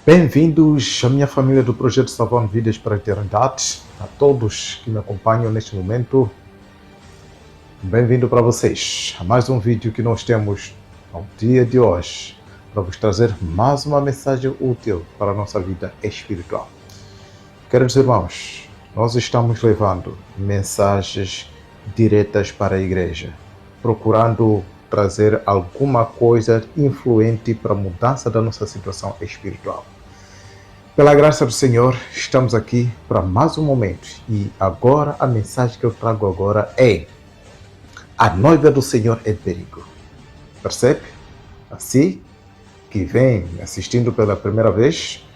Bem-vindos à minha família do Projeto Salvando Vidas para a Eternidade. A todos que me acompanham neste momento, bem-vindo para vocês a mais um vídeo que nós temos no dia de hoje para vos trazer mais uma mensagem útil para a nossa vida espiritual. Queridos irmãos, nós estamos levando mensagens diretas para a igreja, procurando trazer alguma coisa influente para a mudança da nossa situação espiritual. Pela graça do Senhor, estamos aqui para mais um momento e agora a mensagem que eu trago agora é: a noiva do Senhor é perigo. Percebe? Assim que vem assistindo pela primeira vez,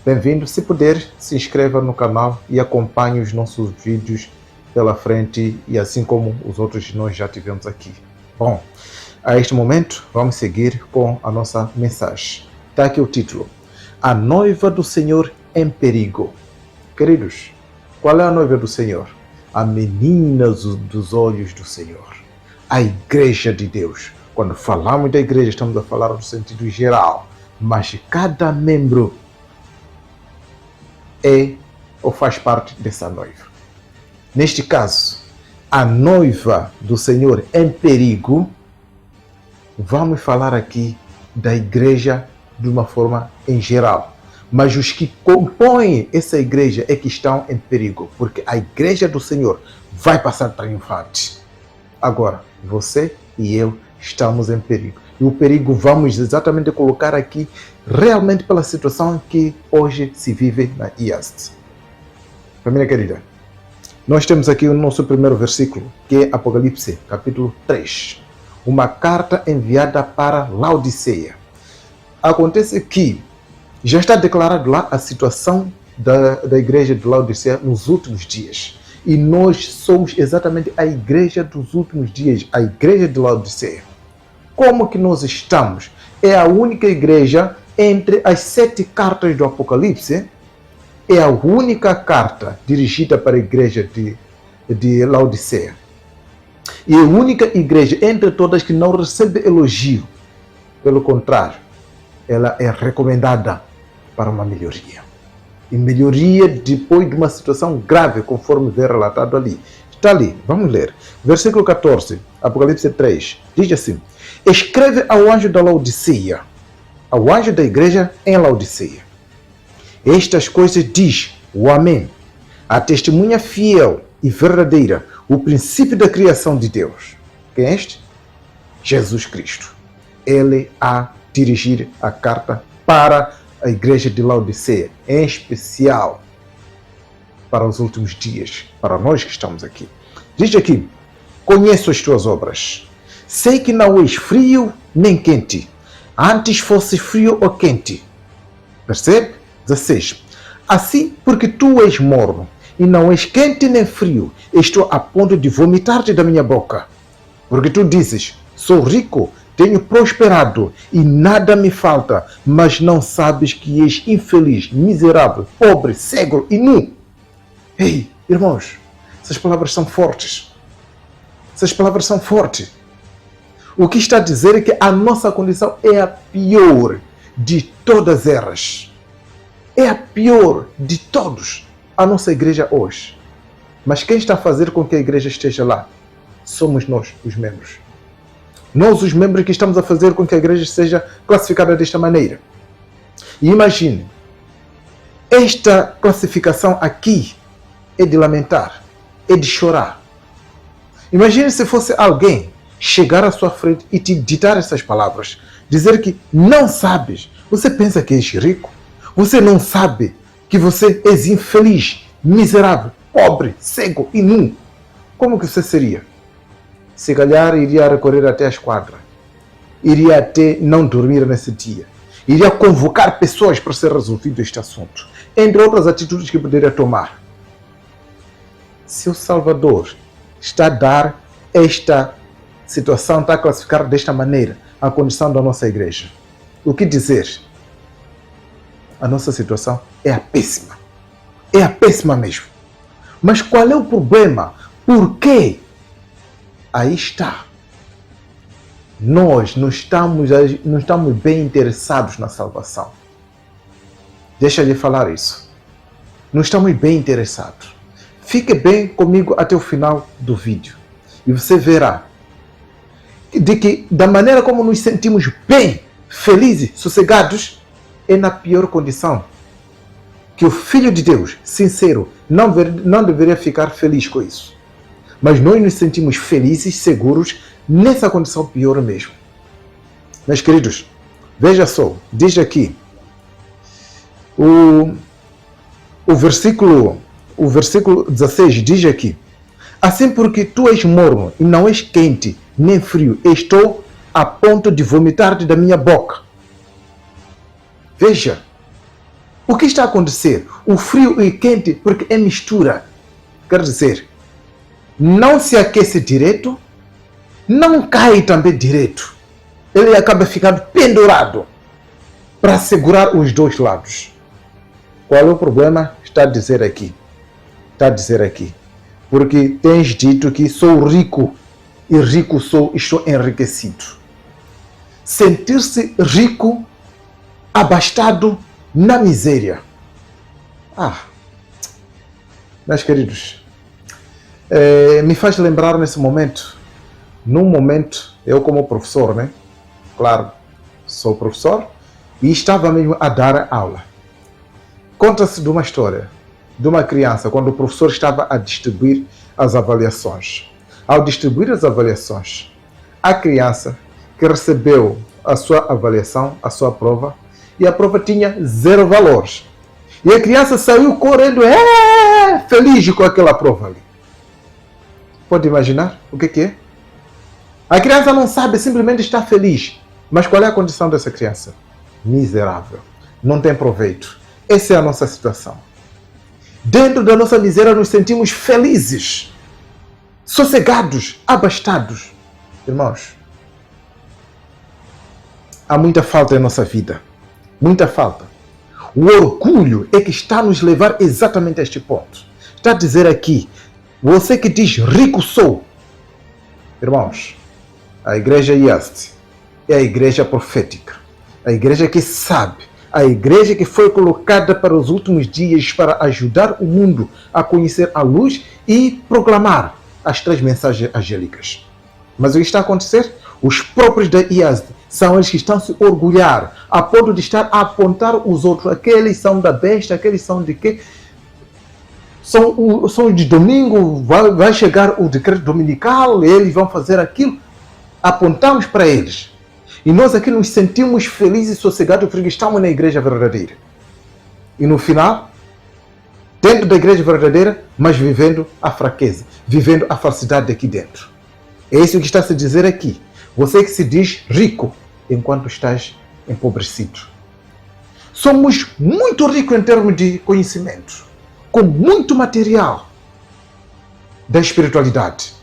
bem-vindo. Se puder, se inscreva no canal e acompanhe os nossos vídeos pela frente e assim como os outros que nós já tivemos aqui. Bom, a este momento vamos seguir com a nossa mensagem. Está aqui o título: a noiva do Senhor em perigo. Queridos, qual é a noiva do Senhor? A menina dos olhos do Senhor. A igreja de Deus. Quando falamos da igreja, estamos a falar no sentido geral. Mas cada membro é ou faz parte dessa noiva. Neste caso, a noiva do Senhor em perigo, vamos falar aqui da igreja de uma forma em geral. Mas os que compõem essa igreja é que estão em perigo, porque a igreja do Senhor vai passar triunfante. Agora, você e eu estamos em perigo. E o perigo vamos exatamente colocar aqui realmente pela situação que hoje se vive na IAST. Família querida, nós temos aqui o nosso primeiro versículo, que é Apocalipse, capítulo 3. Uma carta enviada para Laodiceia. Acontece que já está declarado lá a situação da igreja de Laodiceia nos últimos dias. E nós somos exatamente a igreja dos últimos dias, a igreja de Laodiceia. Como que nós estamos? É a única igreja entre as 7 cartas do Apocalipse. É a única carta dirigida para a igreja de Laodiceia. E é a única igreja entre todas que não recebe elogio. Pelo contrário, ela é recomendada para uma melhoria. E melhoria depois de uma situação grave, conforme vem relatado ali. Está ali, vamos ler. Versículo 14, Apocalipse 3, diz assim: escreve ao anjo da Laodiceia, ao anjo da igreja em Laodiceia. Estas coisas diz o Amém, a testemunha fiel e verdadeira, o princípio da criação de Deus. Quem é este? Jesus Cristo. Ele a dirigir a carta para a igreja de Laodiceia, em especial para os últimos dias, para nós que estamos aqui. Diz aqui: conheço as tuas obras, sei que não és frio nem quente, antes fosse frio ou quente. Percebe? 16. Assim, porque tu és morno e não és quente nem frio, estou a ponto de vomitar-te da minha boca. Porque tu dizes: sou rico, tenho prosperado e nada me falta, mas não sabes que és infeliz, miserável, pobre, cego e nu. Ei, irmãos, essas palavras são fortes. Essas palavras são fortes. O que está a dizer é que a nossa condição é a pior de todas elas. É a pior de todos. A nossa igreja hoje. Mas quem está a fazer com que a igreja esteja lá? Somos nós, os membros. Nós, os membros, que estamos a fazer com que a igreja seja classificada desta maneira. E imagine, esta classificação aqui é de lamentar, é de chorar. Imagine se fosse alguém chegar à sua frente e te ditar essas palavras, dizer que não sabes, você pensa que és rico, você não sabe que você és infeliz, miserável, pobre, cego e nu. Como que você seria? Se calhar iria recorrer até a esquadra, iria até não dormir nesse dia, iria convocar pessoas para ser resolvido este assunto, entre outras atitudes que poderia tomar. Se o Salvador está a dar esta situação, está a classificar desta maneira a condição da nossa igreja, o que dizer? A nossa situação é a péssima. É a péssima mesmo. Mas qual é o problema? Por quê? Aí está. Nós não estamos bem interessados na salvação. Deixa-lhe falar isso. Não estamos bem interessados. Fique bem comigo até o final do vídeo. E você verá de que da maneira como nos sentimos bem, felizes, sossegados, é na pior condição. Que o Filho de Deus, sincero, não deveria ficar feliz com isso. Mas nós nos sentimos felizes, seguros, nessa condição pior mesmo. Meus queridos, veja só, diz aqui, o versículo 16 diz aqui: assim porque tu és morno e não és quente nem frio, estou a ponto de vomitar-te da minha boca. Veja, o que está a acontecer? O frio e o quente, porque é mistura. Quer dizer, não se aquece direito, não cai também direito. Ele acaba ficando pendurado para segurar os dois lados. Qual é o problema? Está a dizer aqui. Está a dizer aqui. Porque tens dito que sou rico e rico sou e estou enriquecido. Sentir-se rico, abastado na miséria. Meus queridos, me faz lembrar nesse momento, num momento, eu como professor, né? Claro, sou professor e estava mesmo a dar aula. Conta-se de uma história de uma criança quando o professor estava a distribuir as avaliações. Ao distribuir as avaliações, a criança que recebeu a sua avaliação, a sua prova, e a prova tinha 0 valores. E a criança saiu correndo, feliz com aquela prova ali. Pode imaginar o que é? A criança não sabe, simplesmente está feliz. Mas qual é a condição dessa criança? Miserável. Não tem proveito. Essa é a nossa situação. Dentro da nossa miséria nos sentimos felizes, sossegados, abastados. Irmãos, há muita falta em nossa vida. Muita falta. O orgulho é que está a nos levar exatamente a este ponto. Está a dizer aqui, você que diz rico sou. Irmãos, a igreja IAST é a igreja profética. A igreja que sabe. A igreja que foi colocada para os últimos dias para ajudar o mundo a conhecer a luz e proclamar as 3 mensagens angélicas. Mas o que está a acontecer? Os próprios da IASD são eles que estão a se orgulhar a ponto de estar a apontar os outros. Aqueles são da besta, aqueles são de quê? São de domingo, vai chegar o decreto dominical, eles vão fazer aquilo. Apontamos para eles. E nós aqui nos sentimos felizes e sossegados porque estamos na igreja verdadeira. E no final, dentro da igreja verdadeira, mas vivendo a fraqueza, vivendo a falsidade aqui dentro. É isso que está a se dizer aqui. Você que se diz rico, enquanto estás empobrecido. Somos muito ricos em termos de conhecimento, com muito material da espiritualidade.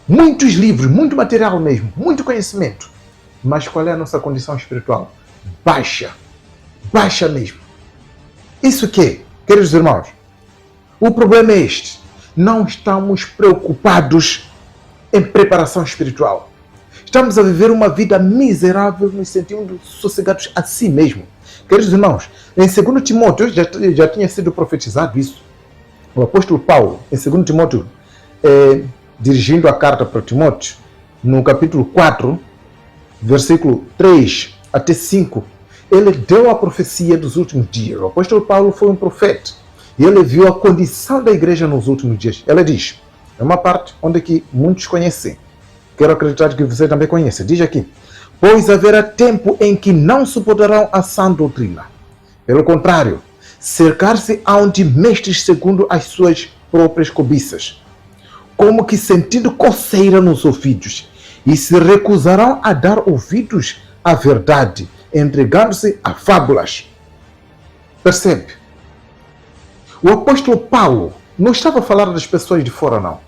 Muitos livros, muito material mesmo, muito conhecimento. Mas qual é a nossa condição espiritual? Baixa. Baixa mesmo. Isso que, queridos irmãos, o problema é este. Não estamos preocupados em preparação espiritual. Estamos a viver uma vida miserável, nos sentindo sossegados a si mesmo. Queridos irmãos, em 2 Timóteo, já tinha sido profetizado isso. O apóstolo Paulo, em 2 Timóteo, dirigindo a carta para Timóteo, no capítulo 4, versículo 3 até 5, ele deu a profecia dos últimos dias. O apóstolo Paulo foi um profeta e ele viu a condição da igreja nos últimos dias. Ela diz, é uma parte onde que muitos conhecem. Quero acreditar que você também conhece. Diz aqui, pois haverá tempo em que não suportarão a sã doutrina. Pelo contrário, cercar-se-ão de mestres segundo as suas próprias cobiças, como que sentindo coceira nos ouvidos, e se recusarão a dar ouvidos à verdade, entregando-se a fábulas. Percebe? O apóstolo Paulo não estava a falar das pessoas de fora, não.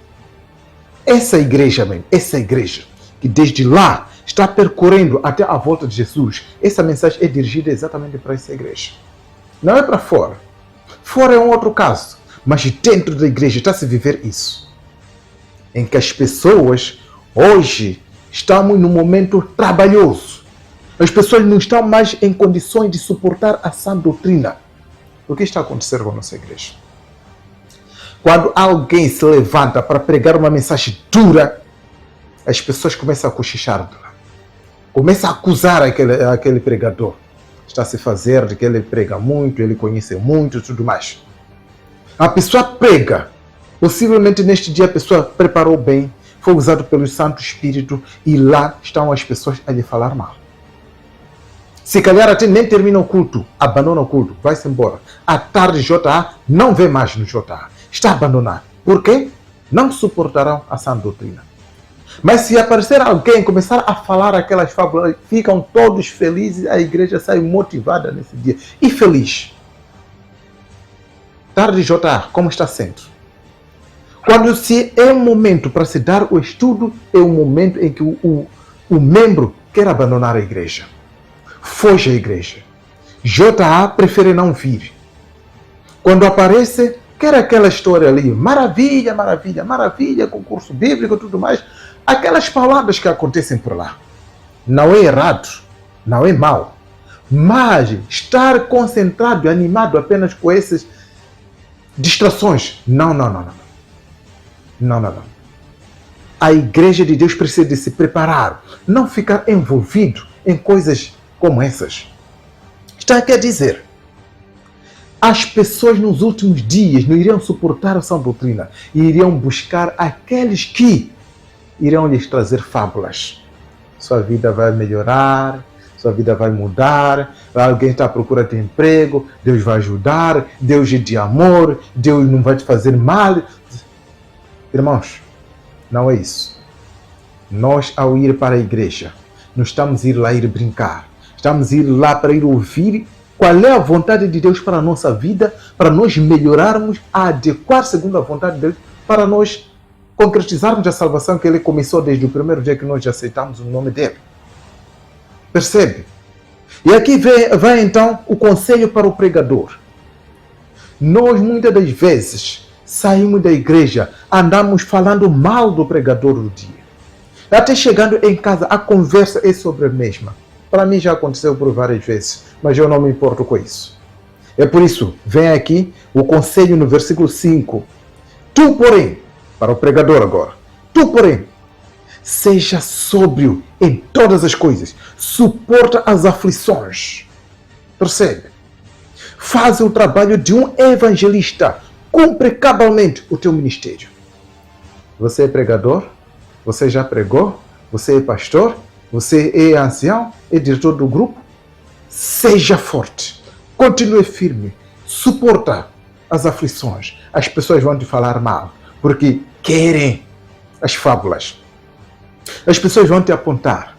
Essa igreja mesmo, essa igreja, que desde lá está percorrendo até a volta de Jesus, essa mensagem é dirigida exatamente para essa igreja. Não é para fora. Fora é um outro caso. Mas dentro da igreja está a se viver isso. Em que as pessoas, hoje, estamos num momento trabalhoso. As pessoas não estão mais em condições de suportar a sã doutrina. O que está acontecendo com a nossa igreja? Quando alguém se levanta para pregar uma mensagem dura, as pessoas começam a cochichar de lá. Começam a acusar aquele pregador. Está a se fazer de que ele prega muito, ele conhece muito e tudo mais. A pessoa prega. Possivelmente neste dia a pessoa preparou bem, foi usado pelo Santo Espírito e lá estão as pessoas a lhe falar mal. Se calhar até nem termina o culto, abandona o culto, vai-se embora. À tarde JA não vê mais no JA. Está abandonado. Por quê? Não suportarão a sã doutrina. Mas se aparecer alguém começar a falar aquelas fábulas, ficam todos felizes, a igreja sai motivada nesse dia. E feliz. Tarde JA, como está sendo? Quando se é um momento para se dar o estudo, é um momento em que o membro quer abandonar a igreja. Foge à igreja. JA prefere não vir. Quando aparece, quer aquela história ali, maravilha, maravilha, maravilha, concurso bíblico e tudo mais, aquelas palavras que acontecem por lá. Não é errado, não é mal, mas estar concentrado e animado apenas com essas distrações, não. A igreja de Deus precisa de se preparar, não ficar envolvido em coisas como essas. Está aqui a dizer, as pessoas nos últimos dias não iriam suportar a sã doutrina e iriam buscar aqueles que irão lhes trazer fábulas. Sua vida vai melhorar, sua vida vai mudar, alguém está à procura de emprego, Deus vai ajudar, Deus é de amor, Deus não vai te fazer mal. Irmãos, não é isso. Nós, ao ir para a igreja, não estamos a ir lá ir brincar. Estamos a ir lá para ir ouvir qual é a vontade de Deus para a nossa vida, para nós melhorarmos, a adequar segundo a vontade de Deus, para nós concretizarmos a salvação que Ele começou desde o primeiro dia que nós aceitamos o nome dEle. Percebe? E aqui vai então o conselho para o pregador. Nós muitas das vezes saímos da igreja, andamos falando mal do pregador do dia. Até chegando em casa, a conversa é sobre a mesma. Para mim já aconteceu por várias vezes, mas eu não me importo com isso. É por isso, vem aqui o conselho no versículo 5. Tu, porém, para o pregador agora, tu, porém, seja sóbrio em todas as coisas, suporta as aflições. Percebe? Faz o trabalho de um evangelista, cumpre cabalmente o teu ministério. Você é pregador? Você já pregou? Você é pastor? Você é ancião? É diretor do grupo? Seja forte, continue firme, suporta as aflições. As pessoas vão te falar mal, porque querem as fábulas. As pessoas vão te apontar.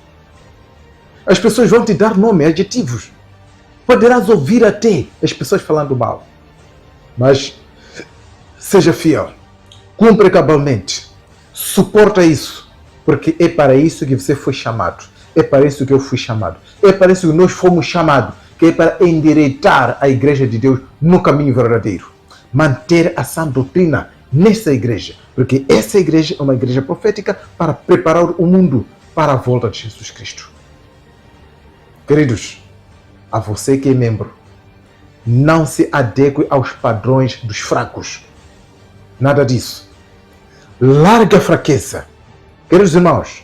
As pessoas vão te dar nome, adjetivos. Poderás ouvir até as pessoas falando mal. Mas seja fiel, cumpre cabalmente, suporta isso, porque é para isso que você foi chamado. É para isso que eu fui chamado. É para isso que nós fomos chamados, que é para endireitar a igreja de Deus no caminho verdadeiro. Manter a sã doutrina nessa igreja, porque essa igreja é uma igreja profética para preparar o mundo para a volta de Jesus Cristo. Queridos, a você que é membro, não se adeque aos padrões dos fracos. Nada disso. Larga a fraqueza. Queridos irmãos,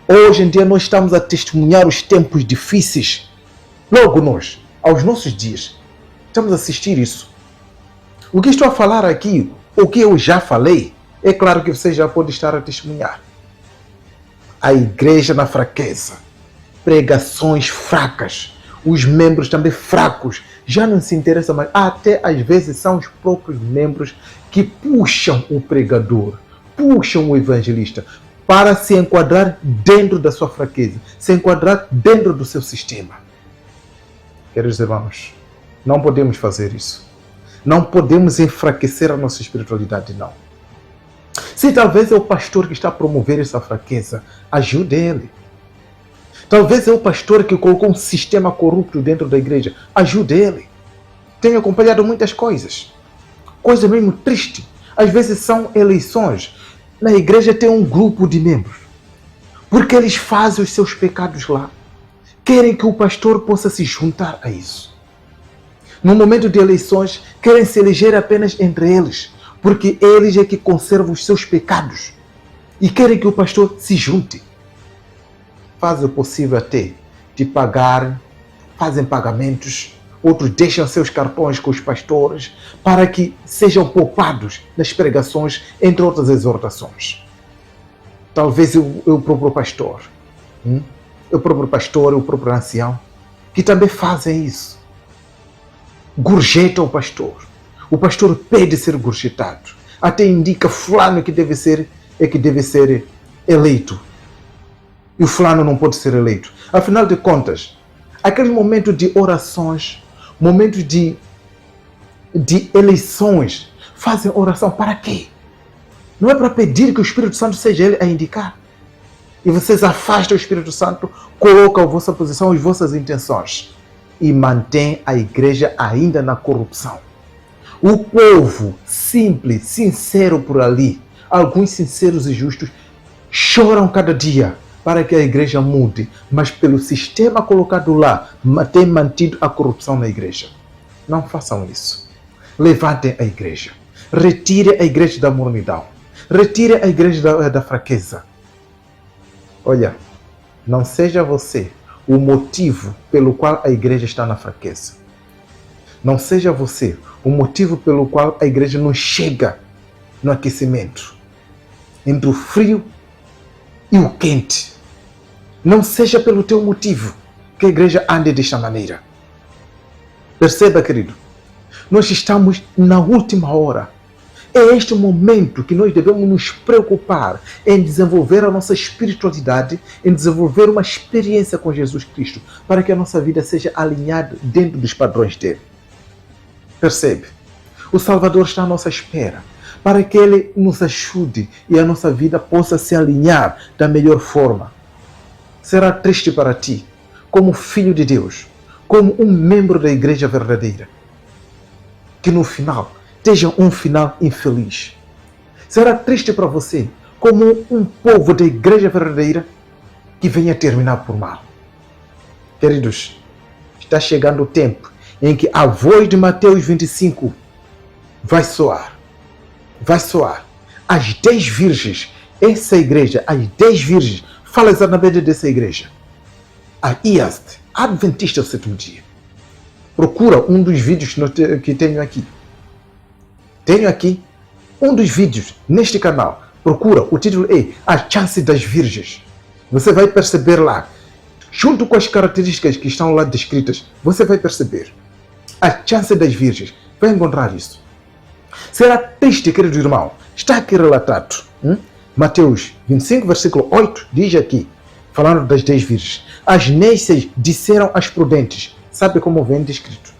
hoje em dia nós estamos a testemunhar os tempos difíceis. Logo nós, aos nossos dias, estamos a assistir isso. O que estou a falar aqui, o que eu já falei, é claro que você já pode estar a testemunhar. A igreja na fraqueza, pregações fracas, os membros também fracos, já não se interessa mais. Até às vezes são os próprios membros que puxam o pregador, puxam o evangelista para se enquadrar dentro da sua fraqueza, se enquadrar dentro do seu sistema. Queridos irmãos, não podemos fazer isso. Não podemos enfraquecer a nossa espiritualidade, não. Se talvez é o pastor que está a promover essa fraqueza, ajude ele. Talvez é o pastor que colocou um sistema corrupto dentro da igreja, ajude ele. Tenho acompanhado muitas coisas. Coisa mesmo triste. Às vezes são eleições. Na igreja tem um grupo de membros. Porque eles fazem os seus pecados lá. Querem que o pastor possa se juntar a isso. No momento de eleições, querem se eleger apenas entre eles, porque eles é que conservam os seus pecados e querem que o pastor se junte. Fazem o possível até de pagar, fazem pagamentos, outros deixam seus cartões com os pastores para que sejam poupados nas pregações, entre outras exortações. Talvez o próprio pastor, o próprio ancião, que também fazem isso. Gorjeta o pastor. O pastor pede ser gorjetado. Até indica fulano que deve ser eleito. E o fulano não pode ser eleito. Afinal de contas, aquele momento de orações, momento de eleições, fazem oração para quê? Não é para pedir que o Espírito Santo seja ele a indicar. E vocês afastam o Espírito Santo, colocam a vossa posição, as vossas intenções e mantêm a igreja ainda na corrupção. O povo simples, sincero por ali, alguns sinceros e justos, choram cada dia para que a igreja mude, mas pelo sistema colocado lá, tem mantido a corrupção na igreja. Não façam isso. Levantem a igreja. Retire a igreja da mornidão. Retire a igreja da fraqueza. Olha, não seja você o motivo pelo qual a igreja está na fraqueza. Não seja você o motivo pelo qual a igreja não chega no aquecimento, entre o frio e o quente. Não seja pelo teu motivo que a igreja ande desta maneira. Perceba, querido, nós estamos na última hora. É este momento que nós devemos nos preocupar em desenvolver a nossa espiritualidade, em desenvolver uma experiência com Jesus Cristo, para que a nossa vida seja alinhada dentro dos padrões dele. Percebe? O Salvador está à nossa espera, para que ele nos ajude e a nossa vida possa se alinhar da melhor forma. Será triste para ti, como filho de Deus, como um membro da igreja verdadeira, que no final esteja um final infeliz. Será triste para você, como um povo da igreja verdadeira, que venha terminar por mal. Queridos, está chegando o tempo em que a voz de Mateus 25 vai soar. Vai soar. As 10 virgens, essa igreja, as 10 virgens, fala exatamente dessa igreja. A IAST, Adventista do Sétimo Dia. Procura um dos vídeos que tenho aqui. Tenho aqui um dos vídeos neste canal. Procura, o título é A Chance das Virgens. Você vai perceber lá, junto com as características que estão lá descritas, você vai perceber. A chance das virgens. Vai encontrar isso. Será triste, querido irmão. Está aqui relatado. Mateus 25, versículo 8, diz aqui, falando das 10 virgens. As nécias disseram às prudentes. Sabe como vem descrito?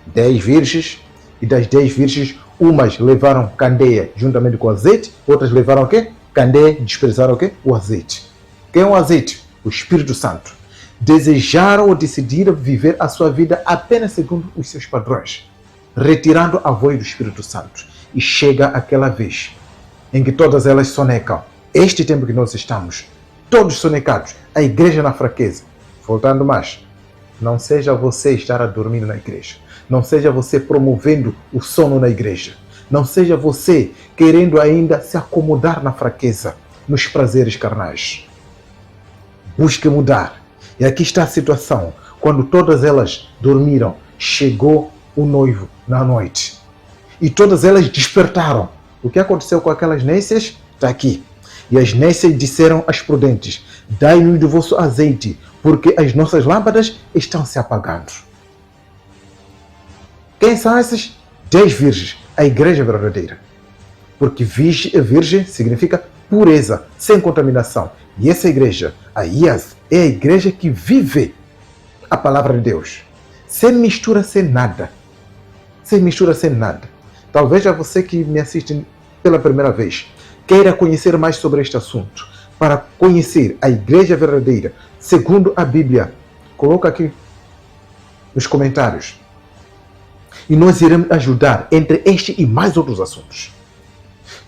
10 virgens, e das 10 virgens, umas levaram candeia juntamente com azeite, outras levaram o quê? Candeia e desprezaram o quê? O azeite. Quem é o azeite? O Espírito Santo. Desejaram ou decidiram viver a sua vida apenas segundo os seus padrões, retirando a voz do Espírito Santo. E chega aquela vez em que todas elas sonecam. Este tempo que nós estamos, todos sonecados, a igreja na fraqueza. Voltando mais, não seja você estar a dormir na igreja. Não seja você promovendo o sono na igreja. Não seja você querendo ainda se acomodar na fraqueza, nos prazeres carnais. Busque mudar. E aqui está a situação. Quando todas elas dormiram, chegou o noivo na noite. E todas elas despertaram. O que aconteceu com aquelas nécias? Está aqui. E as nécias disseram às prudentes: dai-nos do vosso azeite, porque as nossas lâmpadas estão se apagando. Quem são essas? 10 virgens, a igreja verdadeira. Porque virgem significa pureza, sem contaminação. E essa igreja, a IAS, é a igreja que vive a palavra de Deus. Sem mistura, sem nada. Sem mistura, sem nada. Talvez a você que me assiste pela primeira vez queira conhecer mais sobre este assunto. Para conhecer a igreja verdadeira, segundo a Bíblia, coloca aqui nos comentários. E nós iremos ajudar entre este e mais outros assuntos.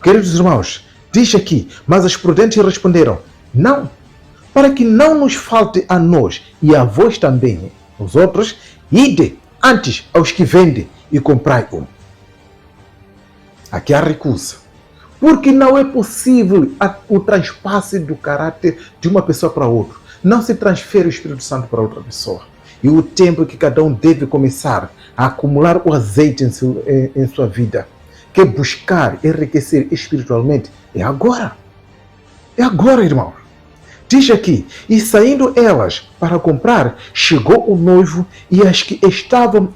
Queridos irmãos, diz aqui, mas as prudentes responderam: não, para que não nos falte a nós e a vós também, os outros, ide, Antes, aos que vendem e comprai um. Aqui há recusa. Porque não é possível o traspasse do caráter de uma pessoa para outra. Não se transfere o Espírito Santo para outra pessoa. E o tempo que cada um deve começar a acumular o azeite em sua vida, que é buscar enriquecer espiritualmente, é agora. É agora, irmão. Diz aqui, e saindo elas para comprar, chegou o noivo e as que estavam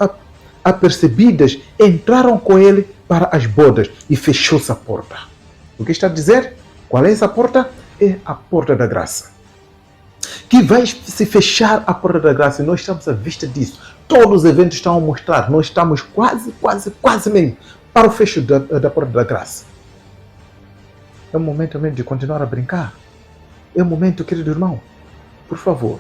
apercebidas entraram com ele para as bodas e fechou-se a porta. O que está a dizer? Qual é essa porta? É a porta da graça. Que vai se fechar a porta da graça e nós estamos à vista disso. Todos os eventos estão a mostrar, nós estamos quase mesmo para o fecho da porta da graça. É o momento também de continuar a brincar. É o momento, querido irmão. Por favor.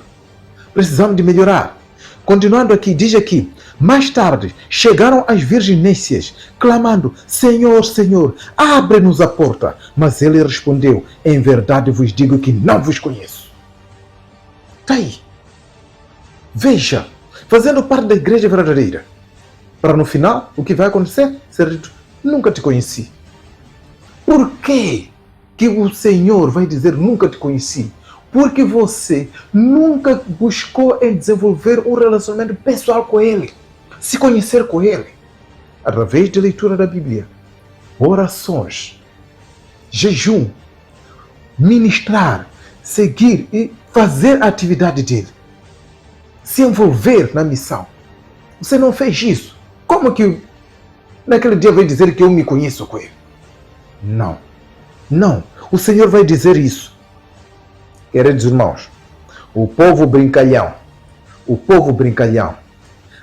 Precisamos de melhorar. Continuando aqui, diz aqui. Mais tarde, chegaram as virgens nécias, clamando, Senhor, Senhor, abre-nos a porta. Mas ele respondeu, em verdade vos digo que não vos conheço. Está aí. Veja, fazendo parte da igreja verdadeira. Para no final, o que vai acontecer? Ser dito, nunca te conheci. Por quê que o Senhor vai dizer nunca te conheci? Porque você nunca buscou em desenvolver um relacionamento pessoal com Ele. Se conhecer com Ele. Através da leitura da Bíblia. Orações. Jejum. Ministrar. Seguir e fazer a atividade dele. Se envolver na missão. Você não fez isso. Como que naquele dia vai dizer que eu me conheço com Ele? Não. Não. O Senhor vai dizer isso. Queridos irmãos, o povo brincalhão,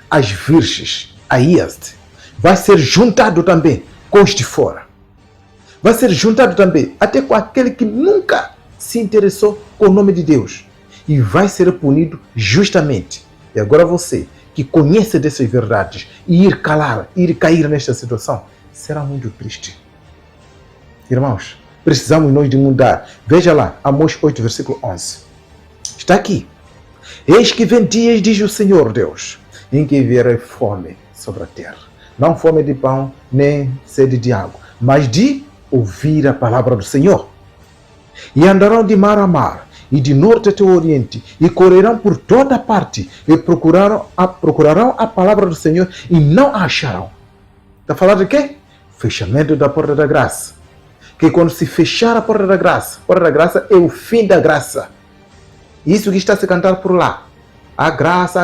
as virgens, a este, vai ser juntado também com os de fora. Vai ser juntado também até com aquele que nunca se interessou com o nome de Deus. E vai ser punido justamente. E agora você, que conhece dessas verdades, e ir cair nesta situação, será muito triste. Irmãos, precisamos nós de mudar. Veja lá, Amós 8, versículo 11. Está aqui. Eis que vem dias, diz o Senhor Deus, em que vier fome sobre a terra. Não fome de pão, nem sede de água, mas de ouvir a palavra do Senhor. E andarão de mar a mar, e de norte até o oriente, e correrão por toda parte, e procurarão a palavra do Senhor, e não a acharão. Está falando de quê? Fechamento da porta da graça. Que quando se fechar a porta da graça é o fim da graça. Isso que está a se cantar por lá. A graça,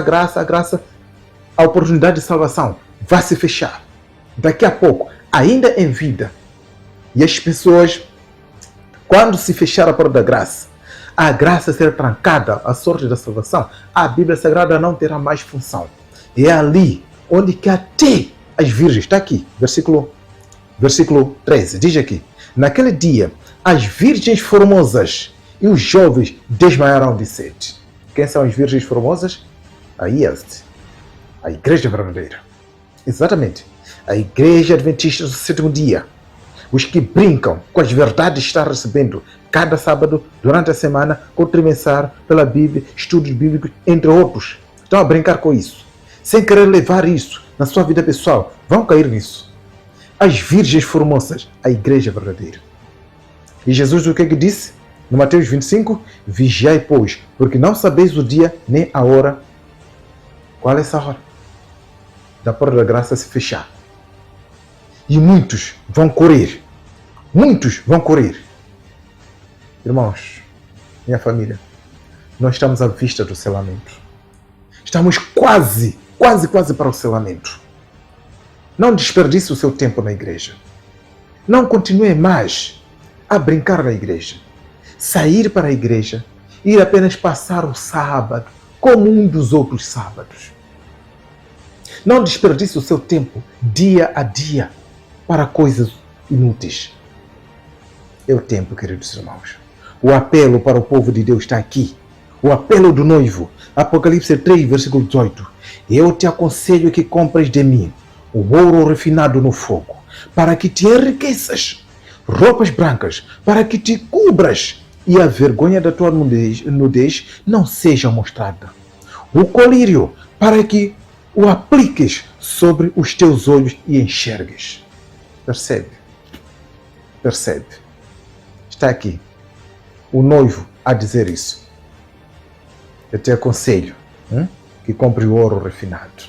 a oportunidade de salvação vai se fechar. Daqui a pouco, ainda em vida. E as pessoas, quando se fechar a porta da graça, a graça ser trancada, a sorte da salvação, a Bíblia Sagrada não terá mais função. É ali onde que até as virgens, está aqui, versículo 13, diz aqui. Naquele dia, as virgens formosas e os jovens desmaiarão de sede. Quem são as virgens formosas? A igreja verdadeira. Exatamente. A igreja adventista do sétimo dia. Os que brincam com as verdades que está recebendo cada sábado, durante a semana, com trimestrar pela Bíblia, estudos bíblicos, entre outros. Estão a brincar com isso. Sem querer levar isso na sua vida pessoal. Vão cair nisso. As virgens formosas, a igreja verdadeira. E Jesus o que disse? No Mateus 25, vigiai, pois, porque não sabeis o dia nem a hora. Qual é essa hora? Da porta da graça se fechar. E muitos vão correr. Irmãos, minha família, nós estamos à vista do selamento. Estamos quase para o selamento. Não desperdice o seu tempo na igreja. Não continue mais a brincar na igreja. Sair para a igreja, ir apenas passar o sábado, como um dos outros sábados. Não desperdice o seu tempo, dia a dia, para coisas inúteis. É o tempo, queridos irmãos. O apelo para o povo de Deus está aqui. O apelo do noivo. Apocalipse 3, versículo 18. Eu te aconselho que compres de mim o ouro refinado no fogo, para que te enriqueças, roupas brancas, para que te cubras, e a vergonha da tua nudez não seja mostrada. O colírio, para que o apliques sobre os teus olhos e enxergues. Percebe? Percebe? Está aqui o noivo a dizer isso. Eu te aconselho que compre o ouro refinado,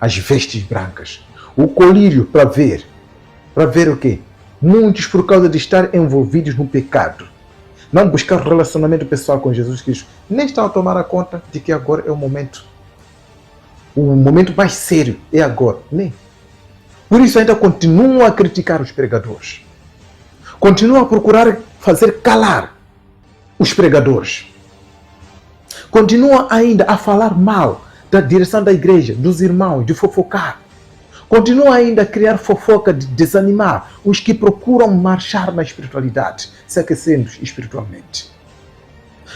as vestes brancas, o colírio para ver. Para ver o quê? Muitos, por causa de estar envolvidos no pecado, não buscar relacionamento pessoal com Jesus Cristo, nem estão a tomar a conta de que agora é o momento mais sério é agora. Nem. Por isso ainda continuam a criticar os pregadores. Continuam a procurar fazer calar os pregadores. Continuam ainda a falar mal da direção da igreja, dos irmãos, de fofocar. Continuam ainda a criar fofoca, de desanimar os que procuram marchar na espiritualidade, se aquecendo espiritualmente.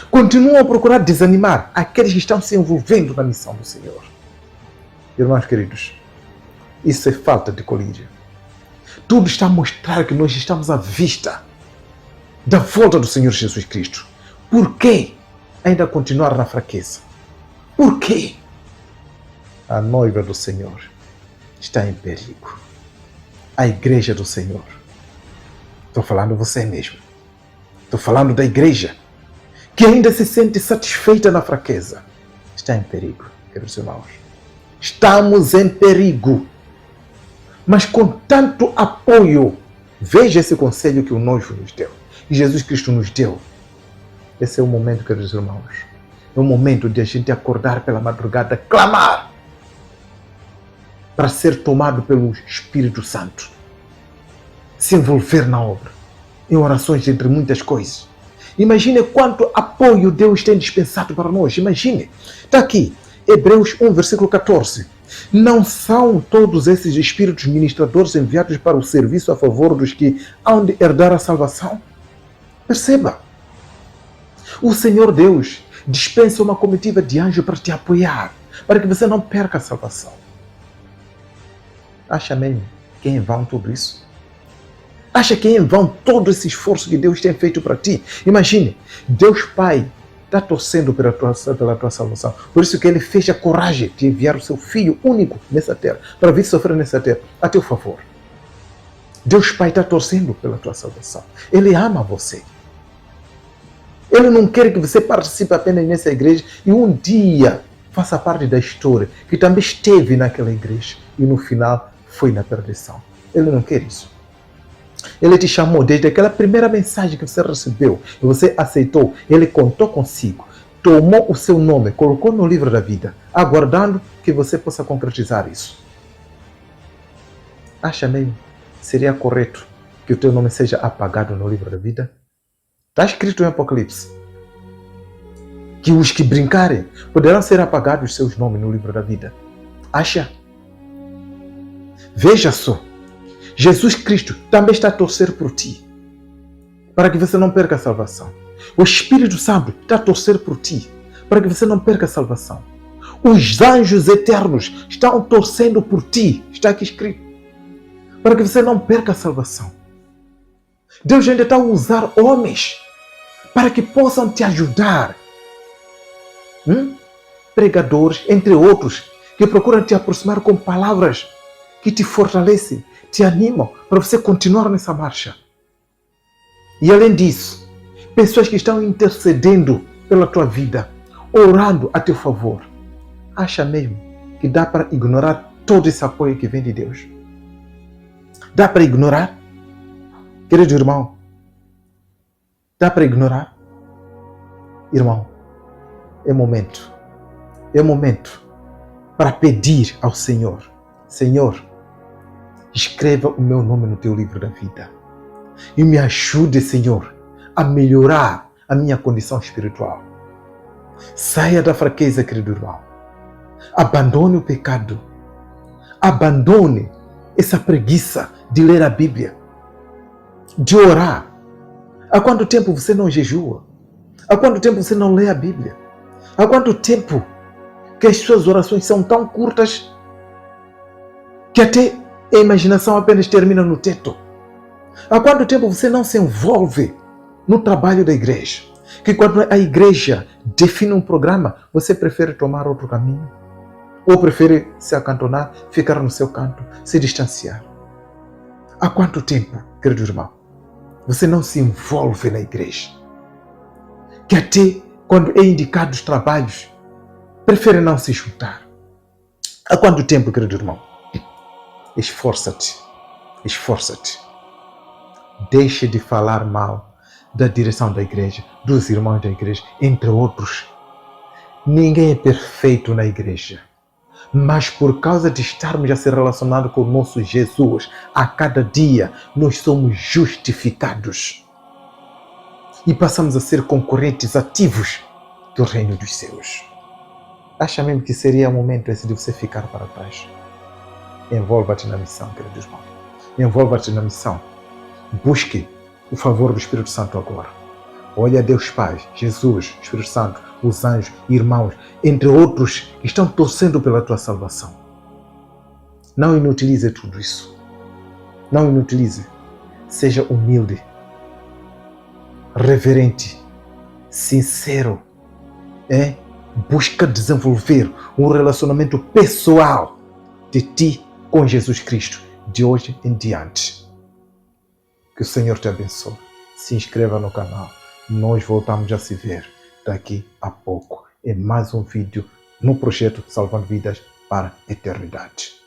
Continuam a procurar desanimar aqueles que estão se envolvendo na missão do Senhor. Irmãos queridos, isso é falta de colírio. Tudo está a mostrar que nós estamos à vista da volta do Senhor Jesus Cristo. Por que ainda continuar na fraqueza? Por quê? A noiva do Senhor está em perigo. A igreja do Senhor. Estou falando você mesmo. Estou falando da igreja que ainda se sente satisfeita na fraqueza. Está em perigo, queridos irmãos. Estamos em perigo. Mas com tanto apoio, veja esse conselho que o noivo nos deu, que Jesus Cristo nos deu. Esse é o momento, queridos irmãos. É o momento de a gente acordar pela madrugada, clamar para ser tomado pelo Espírito Santo. Se envolver na obra, em orações entre muitas coisas. Imagine quanto apoio Deus tem dispensado para nós. Imagine. Está aqui, Hebreus 1, versículo 14. Não são todos esses espíritos ministradores enviados para o serviço a favor dos que hão de herdar a salvação? Perceba. O Senhor Deus dispensa uma comitiva de anjos para te apoiar, para que você não perca a salvação. Acha mesmo que é em vão tudo isso? Acha que é em vão todo esse esforço que Deus tem feito para ti? Imagine, Deus Pai está torcendo pela tua salvação. Por isso que Ele fez a coragem de enviar o seu Filho único nessa terra, para vir sofrer nessa terra, a teu favor. Deus Pai está torcendo pela tua salvação. Ele ama você. Ele não quer que você participe apenas nessa igreja e um dia faça parte da história, que também esteve naquela igreja e no final foi na perdição. Ele não quer isso. Ele te chamou desde aquela primeira mensagem que você recebeu e você aceitou. Ele contou consigo, tomou o seu nome, colocou no livro da vida, aguardando que você possa concretizar isso. Acha mesmo seria correto que o teu nome seja apagado no livro da vida? Está escrito em Apocalipse que os que brincarem poderão ser apagados os seus nomes no livro da vida. Acha? Veja só. Jesus Cristo também está a torcer por ti, para que você não perca a salvação. O Espírito Santo está a torcer por ti, para que você não perca a salvação. Os anjos eternos estão torcendo por ti, está aqui escrito, para que você não perca a salvação. Deus ainda está a usar homens para que possam te ajudar. Pregadores, entre outros, que procuram te aproximar com palavras que te fortalecem, te animam para você continuar nessa marcha. E além disso, pessoas que estão intercedendo pela tua vida, orando a teu favor. Acha mesmo que dá para ignorar todo esse apoio que vem de Deus? Dá para ignorar? Querido irmão, dá para ignorar? Irmão, é momento para pedir ao Senhor: Senhor, escreva o meu nome no teu livro da vida e me ajude, Senhor, a melhorar a minha condição espiritual. Saia da fraqueza, querido irmão. Abandone o pecado. Abandone essa preguiça de ler a Bíblia, de orar. Há quanto tempo você não jejua? Há quanto tempo você não lê a Bíblia? Há quanto tempo que as suas orações são tão curtas que até a imaginação apenas termina no teto? Há quanto tempo você não se envolve no trabalho da igreja? Que quando a igreja define um programa, você prefere tomar outro caminho? Ou prefere se acantonar, ficar no seu canto, se distanciar? Há quanto tempo, querido irmão, você não se envolve na igreja? Que até quando é indicado os trabalhos, prefere não se juntar? Há quanto tempo, querido irmão? Esforça-te, esforça-te. Deixe de falar mal da direção da igreja, dos irmãos da igreja, entre outros. Ninguém é perfeito na igreja. Mas por causa de estarmos a se relacionar com o nosso Jesus, a cada dia nós somos justificados. E passamos a ser concorrentes ativos do reino dos céus. Acha mesmo que seria o momento esse de você ficar para trás? Envolva-te na missão, querido irmão. Envolva-te na missão. Busque o favor do Espírito Santo agora. Olhe a Deus Pai, Jesus, Espírito Santo, os anjos, irmãos, entre outros que estão torcendo pela tua salvação. Não inutilize tudo isso. Não inutilize. Seja humilde, reverente, sincero. Busca desenvolver um relacionamento pessoal de ti com Jesus Cristo, de hoje em diante. Que o Senhor te abençoe. Se inscreva no canal. Nós voltamos a se ver daqui a pouco em mais um vídeo no projeto Salvando Vidas para a Eternidade.